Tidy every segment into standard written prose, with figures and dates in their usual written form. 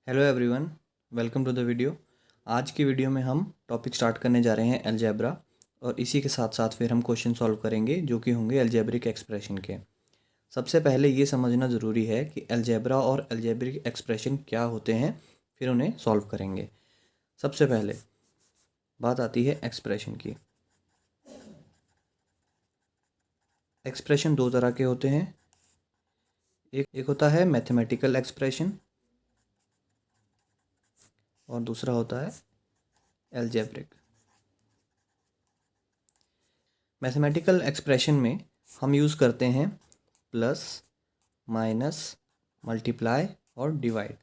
Hello everyone, welcome to the video. आज की video में हम टॉपिक स्टार्ट करने जा रहे हैं अलजेब्रा और इसी के साथ साथ फिर हम क्वेश्चन सॉल्व करेंगे जो कि होंगे अलजेब्रिक एक्सप्रेशन के। सबसे पहले ये समझना ज़रूरी है कि अलजेब्रा और अलजेब्रिक एक्सप्रेशन क्या होते हैं, फिर उन्हें सॉल्व करेंगे। सबसे पहले बात आती है एक्सप्रेशन की। एक्सप्रेशन दो तरह के होते हैं। एक होता है मैथमेटिकल एक्सप्रेशन और दूसरा होता है अलजेब्रिक। मैथमेटिकल एक्सप्रेशन में हम यूज़ करते हैं प्लस, माइनस, मल्टीप्लाई और डिवाइड।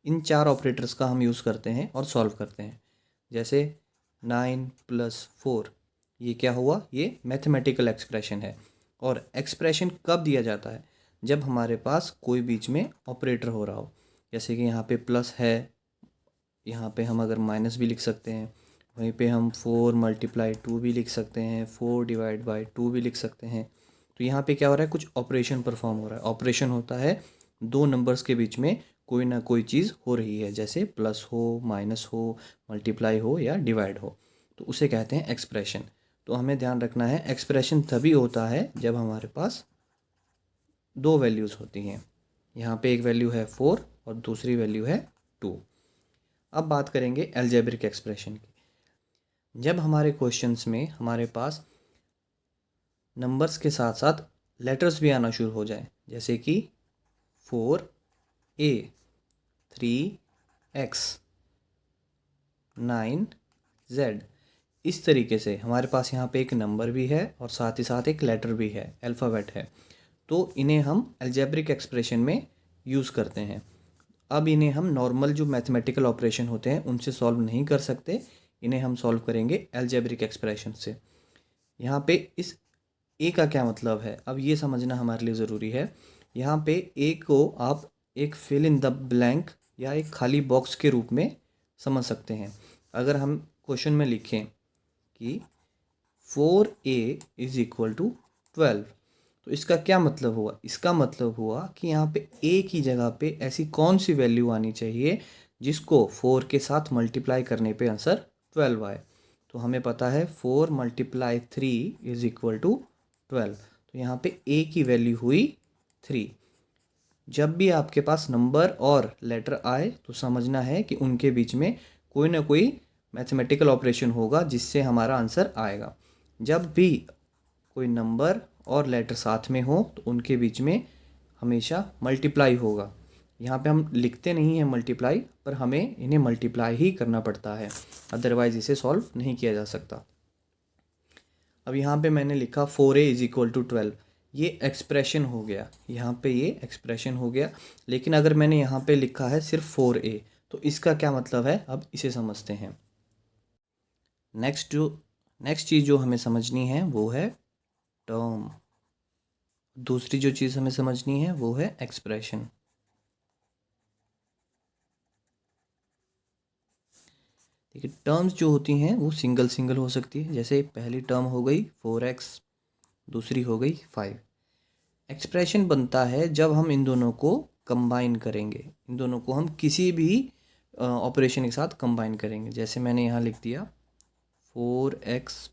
इन चार ऑपरेटर्स का हम यूज़ करते हैं और सॉल्व करते हैं। जैसे 9 + 4, ये क्या हुआ? ये मैथमेटिकल एक्सप्रेशन है। और एक्सप्रेशन कब दिया जाता है? जब हमारे पास कोई बीच में ऑपरेटर हो रहा हो। जैसे कि यहाँ पे प्लस है, यहाँ पे हम अगर माइनस भी लिख सकते हैं, वहीं पे हम 4 × 2 भी लिख सकते हैं, 4/2 भी लिख सकते हैं। तो यहाँ पे क्या हो रहा है? कुछ ऑपरेशन परफॉर्म हो रहा है। ऑपरेशन होता है दो नंबर्स के बीच में कोई ना कोई चीज़ हो रही है, जैसे प्लस हो, माइनस हो, मल्टीप्लाई हो या डिवाइड हो, तो उसे कहते हैं एक्सप्रेशन। तो हमें ध्यान रखना है, एक्सप्रेशन तभी होता है जब हमारे पास दो वैल्यूज़ होती हैं। यहाँ पे एक वैल्यू है 4 और दूसरी वैल्यू है 2। अब बात करेंगे अलजेब्रिक एक्सप्रेशन की। जब हमारे क्वेश्चंस में हमारे पास नंबर्स के साथ साथ लेटर्स भी आना शुरू हो जाए, जैसे कि 4a, 3x, 9z, इस तरीके से हमारे पास यहाँ पे एक नंबर भी है और साथ ही साथ एक लेटर भी है, अल्फ़ाबेट है। तो इन्हें हम अलजेब्रिक एक्सप्रेशन में यूज़ करते हैं। अब इन्हें हम नॉर्मल जो मैथमेटिकल ऑपरेशन होते हैं उनसे सॉल्व नहीं कर सकते, इन्हें हम सॉल्व करेंगे अलजेब्रिक एक्सप्रेशन से। यहाँ पे इस ए का क्या मतलब है, अब ये समझना हमारे लिए ज़रूरी है। यहाँ पे ए को आप एक फिल इन द ब्लैंक या एक खाली बॉक्स के रूप में समझ सकते हैं। अगर हम क्वेश्चन में लिखें कि 4a = 12, तो इसका क्या मतलब हुआ? इसका मतलब हुआ कि यहाँ पे a की जगह पे ऐसी कौन सी वैल्यू आनी चाहिए जिसको 4 के साथ मल्टीप्लाई करने पे आंसर 12 आए। तो हमें पता है 4 × 3 = 12। तो यहाँ पे a की वैल्यू हुई 3। जब भी आपके पास नंबर और लेटर आए तो समझना है कि उनके बीच में कोई ना कोई मैथमेटिकल ऑपरेशन होगा जिससे हमारा आंसर आएगा। जब भी कोई नंबर और लेटर साथ में हो तो उनके बीच में हमेशा मल्टीप्लाई होगा। यहाँ पे हम लिखते नहीं हैं मल्टीप्लाई, पर हमें इन्हें मल्टीप्लाई ही करना पड़ता है, अदरवाइज़ इसे सॉल्व नहीं किया जा सकता। अब यहाँ पे मैंने लिखा 4a = 12, ये एक्सप्रेशन हो गया, यहाँ पे ये एक्सप्रेशन हो गया। लेकिन अगर मैंने यहाँ पे लिखा है सिर्फ 4a, तो इसका क्या मतलब है, अब इसे समझते हैं। नेक्स्ट चीज़ जो हमें समझनी है वो है टर्म। दूसरी जो चीज़ हमें समझनी है वो है एक्सप्रेशन। देखिए, टर्म्स जो होती हैं वो सिंगल सिंगल हो सकती है। जैसे पहली टर्म हो गई 4x, दूसरी हो गई 5। एक्सप्रेशन बनता है जब हम इन दोनों को कंबाइन करेंगे, इन दोनों को हम किसी भी ऑपरेशन के साथ कंबाइन करेंगे। जैसे मैंने यहाँ लिख दिया 4x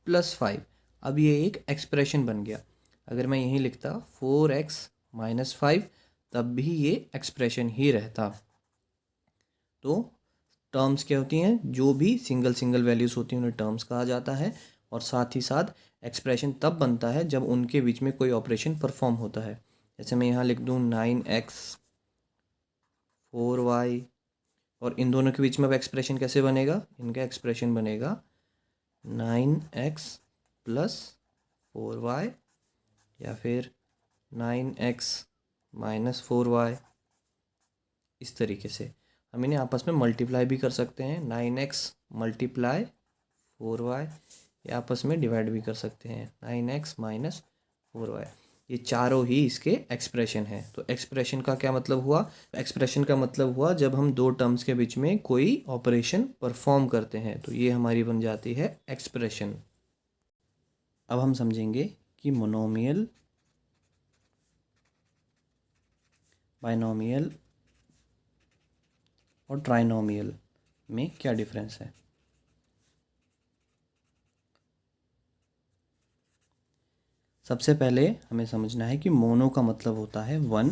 + 5, अब ये एक एक्सप्रेशन बन गया। अगर मैं यहीं लिखता 4x - 5, तब भी ये एक्सप्रेशन ही रहता। तो टर्म्स क्या होती हैं? जो भी सिंगल सिंगल वैल्यूज़ होती हैं उन्हें टर्म्स कहा जाता है। और साथ ही साथ एक्सप्रेशन तब बनता है जब उनके बीच में कोई ऑपरेशन परफॉर्म होता है। जैसे मैं यहाँ लिख दूँ 9x 4y, और इन दोनों के बीच में अब एक्सप्रेशन कैसे बनेगा? इनका एक्सप्रेशन बनेगा 9x + 4y या फिर 9x - 4y। इस तरीके से हम इन्हें आपस में मल्टीप्लाई भी कर सकते हैं, 9x × 4y, या आपस में डिवाइड भी कर सकते हैं, 9x - 4y। ये चारों ही इसके एक्सप्रेशन हैं। तो एक्सप्रेशन का क्या मतलब हुआ? एक्सप्रेशन का मतलब हुआ जब हम दो टर्म्स के बीच में कोई ऑपरेशन परफॉर्म करते हैं, तो ये हमारी बन जाती है एक्सप्रेशन। अब हम समझेंगे कि मोनोमियल, बाइनोमियल और ट्राइनोमियल में क्या डिफरेंस है। सबसे पहले हमें समझना है कि मोनो का मतलब होता है 1,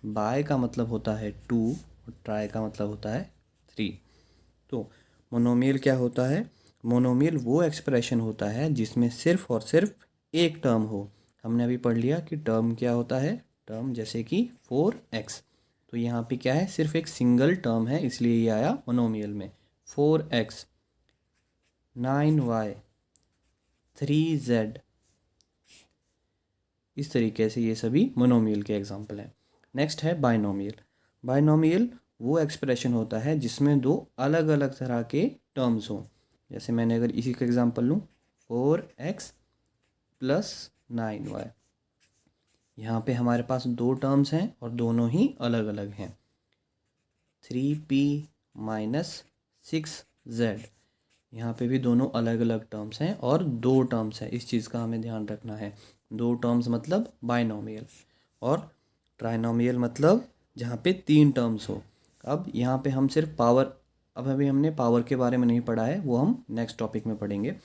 बाय का मतलब होता है 2 और ट्राई का मतलब होता है 3। तो मोनोमियल क्या होता है? मोनोमियल वो एक्सप्रेशन होता है जिसमें सिर्फ और सिर्फ एक टर्म हो। हमने अभी पढ़ लिया कि टर्म क्या होता है। टर्म जैसे कि 4x, तो यहाँ पे क्या है, सिर्फ एक सिंगल टर्म है, इसलिए ये आया मोनोमियल में। 4x, 9y, 3z, इस तरीके से ये सभी मोनोमियल के एग्जाम्पल हैं। नेक्स्ट है बाइनोमियल। बाइनोमियल वो एक्सप्रेशन होता है जिसमें दो अलग अलग तरह के टर्म्स हों। जैसे मैंने अगर इसी का एग्जांपल लूँ, 4x प्लस 9y, यहाँ पे हमारे पास दो टर्म्स हैं और दोनों ही अलग अलग हैं। 3p माइनस 6z, यहाँ पे भी दोनों अलग अलग टर्म्स हैं और दो टर्म्स हैं, इस चीज़ का हमें ध्यान रखना है। दो टर्म्स मतलब बाइनोमियल। और ट्राइनोमियल मतलब जहाँ पे तीन टर्म्स हो। अब यहाँ पे हम सिर्फ पावर, अब अभी हमने पावर के बारे में नहीं पढ़ा है, वो हम नेक्स्ट टॉपिक में पढ़ेंगे।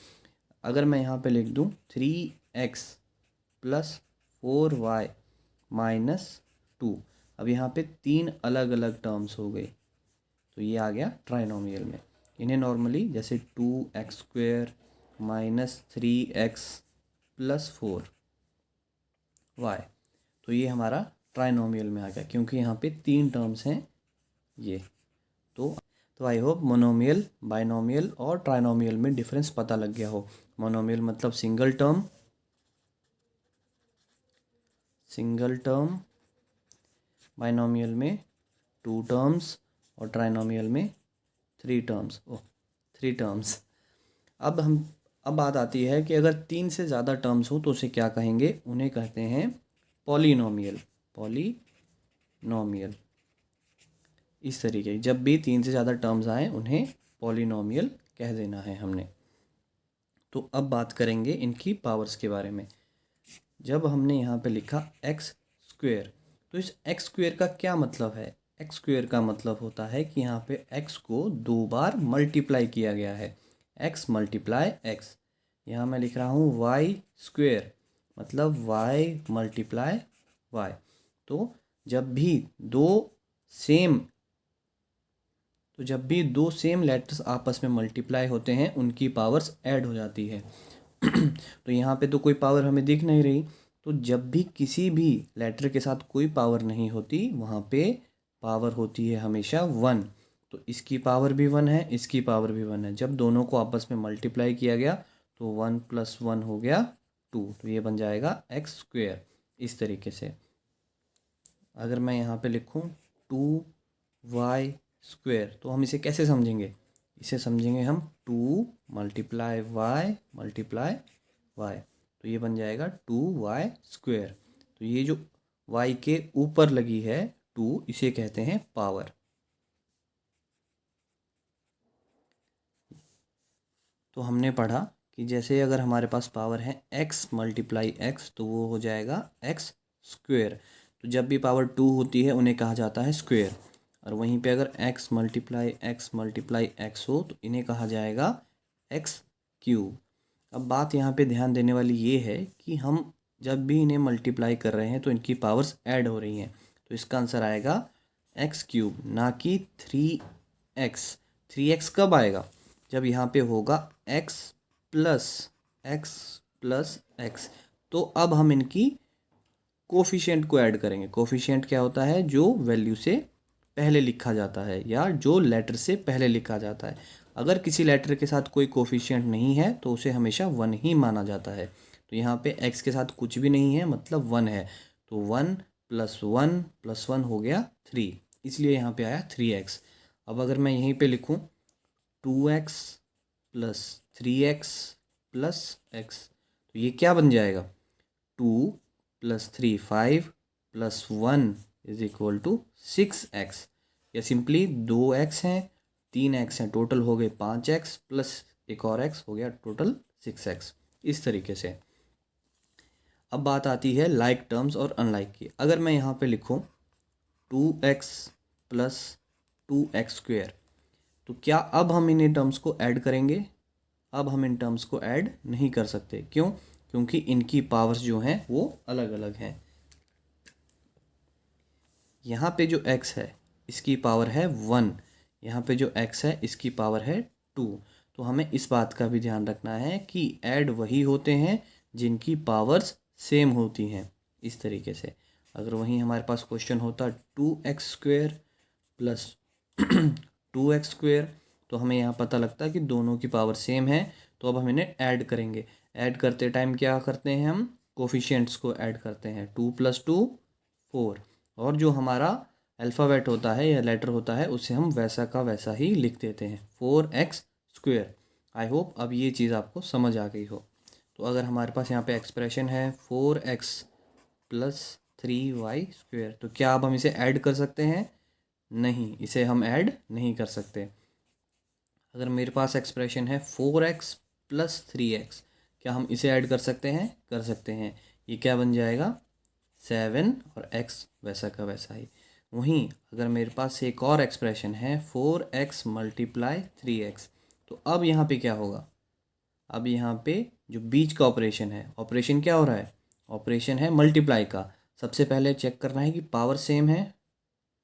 अगर मैं यहाँ पे लिख दूँ 3x प्लस 4y माइनस 2, अब यहाँ पे तीन अलग अलग टर्म्स हो गई, तो ये आ गया ट्राइनोमियल में। इन्हें नॉर्मली जैसे 2x² minus 3x plus 4y, तो ये हमारा ट्राइनोमियल में आ गया क्योंकि यहाँ पे तीन टर्म्स हैं ये। तो आई होप मोनोमियल, बाइनोमियल और ट्राइनोमियल में डिफरेंस पता लग गया हो। मोनोमियल मतलब सिंगल टर्म, बाइनोमियल में 2 टर्म्स और ट्राइनोमियल में 3 टर्म्स। अब बात आती है कि अगर 3 से ज़्यादा टर्म्स हो तो उसे क्या कहेंगे? उन्हें कहते हैं पॉलिनोमियल। इस तरीके, जब भी 3 से ज़्यादा टर्म्स आए उन्हें पॉलिनोमियल कह देना है हमने। तो अब बात करेंगे इनकी पावर्स के बारे में। जब हमने यहाँ पे लिखा x², तो इस x² का क्या मतलब है? x² का मतलब होता है कि यहाँ पे x को 2 बार मल्टीप्लाई किया गया है, x मल्टीप्लाई x। यहाँ मैं लिख रहा हूँ y², मतलब y मल्टीप्लाई y। तो जब भी दो सेम लेटर्स आपस में मल्टीप्लाई होते हैं उनकी पावर्स ऐड हो जाती है। तो यहाँ पे तो कोई पावर हमें दिख नहीं रही, तो जब भी किसी भी लेटर के साथ कोई पावर नहीं होती वहाँ पे पावर होती है हमेशा 1। तो इसकी पावर भी 1 है, इसकी पावर भी 1 है। जब दोनों को आपस में मल्टीप्लाई किया गया तो 1 + 1 हो गया 2, तो ये बन जाएगा x²। इस तरीके से अगर मैं यहाँ पे लिखूँ 2y² तो हम इसे कैसे समझेंगे? इसे समझेंगे हम 2 मल्टीप्लाई y, तो ये बन जाएगा 2y²। तो ये जो y के ऊपर लगी है 2, इसे कहते हैं पावर। तो हमने पढ़ा कि जैसे अगर हमारे पास पावर है x मल्टीप्लाई x, तो वो हो जाएगा x²। तो जब भी पावर 2 होती है उन्हें कहा जाता है स्क्वेयर। और वहीं पे अगर x मल्टीप्लाई x हो तो इन्हें कहा जाएगा x³। अब बात यहाँ पे ध्यान देने वाली ये है कि हम जब भी इन्हें मल्टीप्लाई कर रहे हैं तो इनकी पावर्स ऐड हो रही हैं, तो इसका आंसर आएगा x³, ना कि 3x। 3x कब आएगा? जब यहाँ पे होगा x प्लस x। तो अब हम इनकी कोफिशिएंट को ऐड करेंगे। कोफिशिएंट क्या होता है? जो वैल्यू से पहले लिखा जाता है या जो लेटर से पहले लिखा जाता है। अगर किसी लेटर के साथ कोई कोफिशिएंट नहीं है तो उसे हमेशा 1 ही माना जाता है। तो यहाँ पे x के साथ कुछ भी नहीं है मतलब 1 है, तो 1 + 1 हो गया 3, इसलिए यहाँ पे आया 3x। अब अगर मैं यहीं पे लिखूँ 2x + 3x + x, तो ये क्या बन जाएगा? 2 + 3 5 + 1 = 6x। या सिंपली 2x हैं, 3x हैं, टोटल हो गए 5x प्लस एक और x, हो गया टोटल 6x। इस तरीके से। अब बात आती है लाइक टर्म्स और अनलाइक की। अगर मैं यहाँ पे लिखूँ 2x + 2x²। तो क्या अब हम इन टर्म्स को ऐड करेंगे? अब हम इन टर्म्स को ऐड नहीं कर सकते। क्यों? क्योंकि इनकी पावर्स जो हैं वो अलग अलग हैं। यहाँ पे जो x है इसकी पावर है 1, यहाँ पे जो x है इसकी पावर है 2। तो हमें इस बात का भी ध्यान रखना है कि ऐड वही होते हैं जिनकी पावर्स सेम होती हैं। इस तरीके से अगर वहीं हमारे पास क्वेश्चन होता 2x² प्लस 2x², तो हमें यहाँ पता लगता है कि दोनों की पावर सेम है। तो अब हम इन्हें ऐड करेंगे। ऐड करते टाइम क्या करते हैं? हम कोफिशिएंट्स को ऐड करते हैं। 2 + 2 4, और जो हमारा अल्फ़ाबेट होता है या लेटर होता है उसे हम वैसा का वैसा ही लिख देते हैं, 4x²। आई होप अब ये चीज़ आपको समझ आ गई हो। तो अगर हमारे पास यहाँ पे एक्सप्रेशन है 4x + 3y², तो क्या अब हम इसे ऐड कर सकते हैं? नहीं, इसे हम ऐड नहीं कर सकते। अगर मेरे पास एक्सप्रेशन है 4x + 3x, क्या हम इसे ऐड कर सकते हैं? कर सकते हैं। ये क्या बन जाएगा? 7 और x वैसा का वैसा ही। वहीं अगर मेरे पास एक और एक्सप्रेशन है 4x × 3x, तो अब यहाँ पे क्या होगा? अब यहाँ पे जो बीच का ऑपरेशन है, ऑपरेशन क्या हो रहा है? ऑपरेशन है मल्टीप्लाई का। सबसे पहले चेक करना है कि पावर सेम है।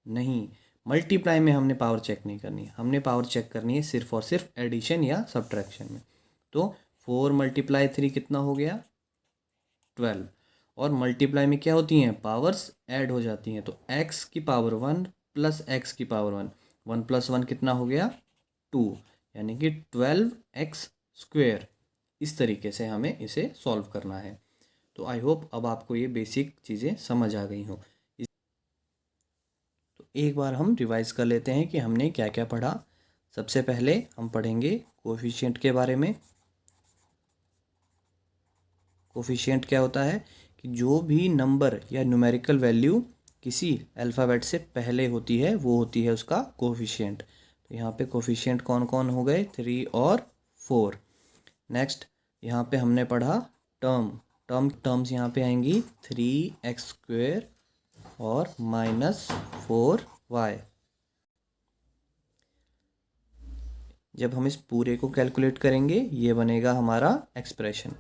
नहीं, मल्टीप्लाई में हमने पावर चेक नहीं करनी है, हमने पावर चेक करनी है सिर्फ और सिर्फ एडिशन या सब्ट्रैक्शन में। तो 4 × 3 कितना हो गया? 12। और मल्टीप्लाई में क्या होती हैं? पावर्स ऐड हो जाती हैं। तो x की पावर 1 + x की पावर 1, 1 + 1 कितना हो गया? 2, यानी कि 12x²। इस तरीके से हमें इसे सॉल्व करना है। तो आई होप अब आपको ये बेसिक चीज़ें समझ आ गई हों। तो एक बार हम रिवाइज़ कर लेते हैं कि हमने क्या क्या पढ़ा। सबसे पहले हम पढ़ेंगे कोफिशिएंट के बारे में। कोफिशिएंट क्या होता है कि जो भी नंबर या न्यूमेरिकल वैल्यू किसी अल्फ़ाबेट से पहले होती है वो होती है उसका कोफिशिएंट। तो यहाँ पे कोफिशिएंट कौन कौन हो गए? 3 और 4। नेक्स्ट यहाँ पे हमने पढ़ा टर्म्स यहाँ पे आएंगी 3x² और -4y। जब हम इस पूरे को कैलकुलेट करेंगे ये बनेगा हमारा एक्सप्रेशन।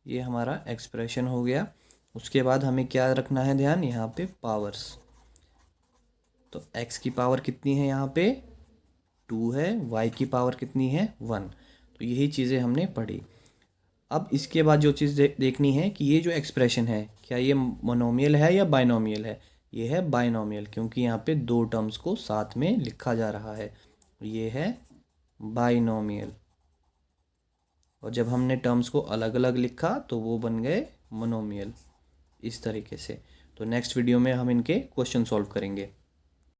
ये हमारा एक्सप्रेशन हो गया। उसके बाद हमें क्या रखना है ध्यान? यहाँ पे पावर्स। तो x की पावर कितनी है? यहाँ पे 2 है। y की पावर कितनी है? 1। तो यही चीज़ें हमने पढ़ी। अब इसके बाद जो चीज़ देखनी है कि ये जो एक्सप्रेशन है क्या ये मोनोमियल है या बाइनोमियल है? ये है बाइनोमियल, क्योंकि यहाँ पे दो टर्म्स को साथ में लिखा जा रहा है। ये है बाइनोमियल। और जब हमने टर्म्स को अलग अलग लिखा तो वो बन गए मोनोमियल। इस तरीके से। तो नेक्स्ट वीडियो में हम इनके क्वेश्चन सॉल्व करेंगे।